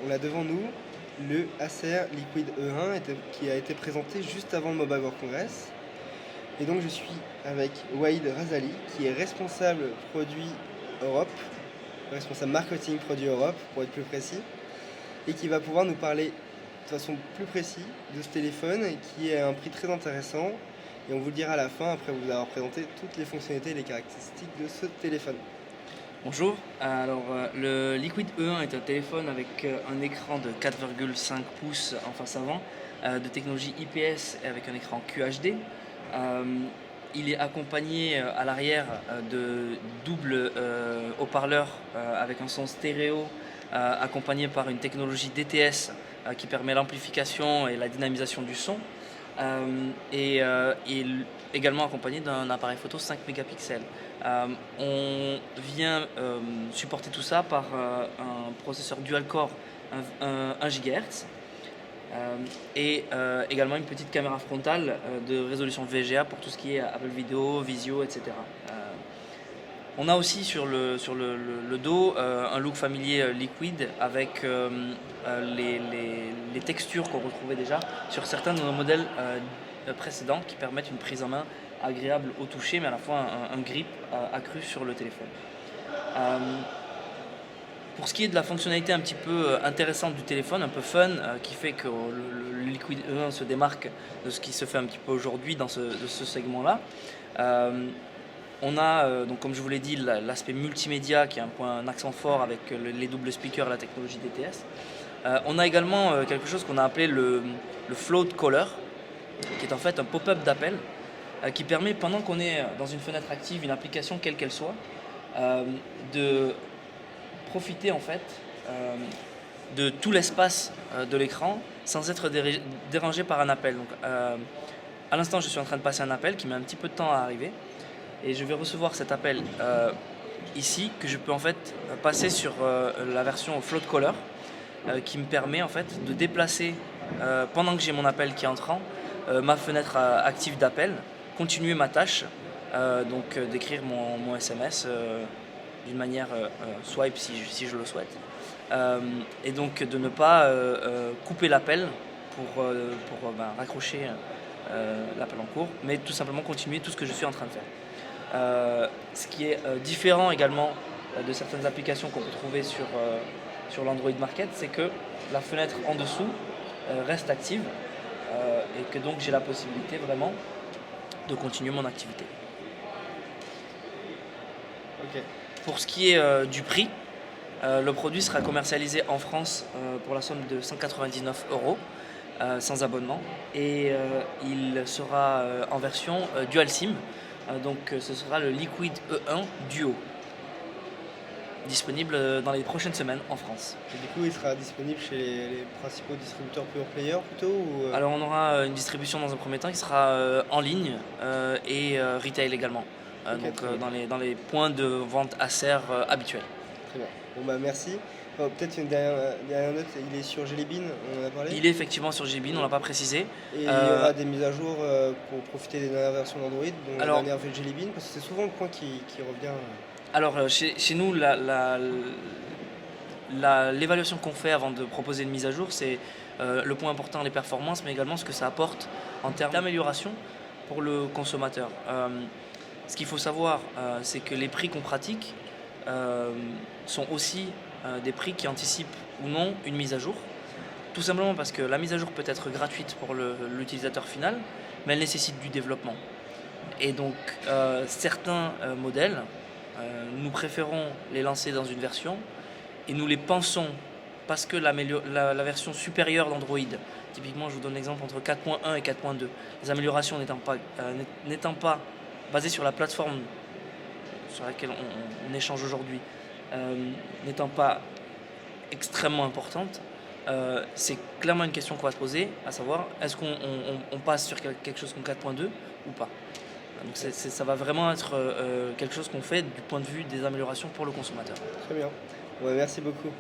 on a devant nous le Acer Liquid E1 qui a été présenté juste avant le Mobile World Congress. Et donc je suis avec Waïd Razali, qui est responsable produit Europe, responsable marketing produit Europe, pour être plus précis, et qui va pouvoir nous parler de façon plus précise de ce téléphone, qui est à un prix très intéressant. Et on vous le dira à la fin, après vous avoir présenté toutes les fonctionnalités et les caractéristiques de ce téléphone. Bonjour, alors le Liquid E1 est un téléphone avec un écran de 4,5 pouces en face avant, de technologie IPS et avec un écran QHD. Il est accompagné à l'arrière de double haut-parleurs avec un son stéréo accompagné par une technologie DTS qui permet l'amplification et la dynamisation du son. Et également accompagné d'un appareil photo 5 mégapixels. On vient supporter tout ça par un processeur dual-core 1 GHz et également une petite caméra frontale de résolution VGA pour tout ce qui est Apple Video, Visio, etc. On a aussi sur le dos un look familier liquide avec les textures qu'on retrouvait déjà sur certains de nos modèles précédents qui permettent une prise en main agréable au toucher mais à la fois un grip accru sur le téléphone. Pour ce qui est de la fonctionnalité un petit peu intéressante du téléphone, un peu fun, qui fait que le Liquid E1 se démarque de ce qui se fait un petit peu aujourd'hui dans ce segment-là. On a, donc comme je vous l'ai dit, l'aspect multimédia qui est un accent fort avec les doubles speakers et la technologie DTS. On a également quelque chose qu'on a appelé le float caller, qui est en fait un pop-up d'appel qui permet, pendant qu'on est dans une fenêtre active, une application quelle qu'elle soit, de profiter en fait de tout l'espace de l'écran sans être dérangé par un appel. Donc, à l'instant, je suis en train de passer un appel qui met un petit peu de temps à arriver. Et je vais recevoir cet appel ici, que je peux en fait passer sur la version float caller, qui me permet en fait de déplacer, pendant que j'ai mon appel qui est entrant, ma fenêtre active d'appel, continuer ma tâche, donc d'écrire mon SMS d'une manière swipe si je le souhaite, et donc de ne pas couper l'appel pour raccrocher l'appel en cours, mais tout simplement continuer tout ce que je suis en train de faire. Ce qui est différent également de certaines applications qu'on peut trouver sur l'Android Market, c'est que la fenêtre en dessous reste active et que donc j'ai la possibilité vraiment de continuer mon activité. Ok. Pour ce qui est du prix, le produit sera commercialisé en France pour la somme de 199 € sans abonnement, et il sera en version Dual SIM. Donc ce sera le Liquid E1 Duo, disponible dans les prochaines semaines en France. Et du coup, il sera disponible chez les principaux distributeurs pure player plutôt ou... Alors on aura une distribution dans un premier temps qui sera en ligne et retail également, Okay, donc dans les points de vente Acer habituels. Très bien. Bon bah merci. Peut-être une dernière note, il est sur Jelly Bean, on en a parlé. Il est effectivement sur Jelly Bean, on ne l'a pas précisé. Et il y aura des mises à jour pour profiter des dernières versions d'Android, dont la dernière Jelly Bean, parce que c'est souvent le point qui revient. Alors chez nous, l'évaluation qu'on fait avant de proposer une mise à jour, c'est le point important, les performances, mais également ce que ça apporte en termes d'amélioration pour le consommateur. Ce qu'il faut savoir, c'est que les prix qu'on pratique sont aussi des prix qui anticipent ou non une mise à jour. Tout simplement parce que la mise à jour peut être gratuite pour l'utilisateur final, mais elle nécessite du développement. Et donc certains modèles, nous préférons les lancer dans une version et nous les pensons parce que la version supérieure d'Android, typiquement je vous donne l'exemple entre 4.1 et 4.2, les améliorations n'étant pas basées sur la plateforme sur laquelle on échange aujourd'hui, n'étant pas extrêmement importante, c'est clairement une question qu'on va se poser, à savoir est-ce qu'on passe sur quelque chose comme 4.2 ou pas. Donc ça va vraiment être quelque chose qu'on fait du point de vue des améliorations pour le consommateur. Très bien. Ouais, merci beaucoup.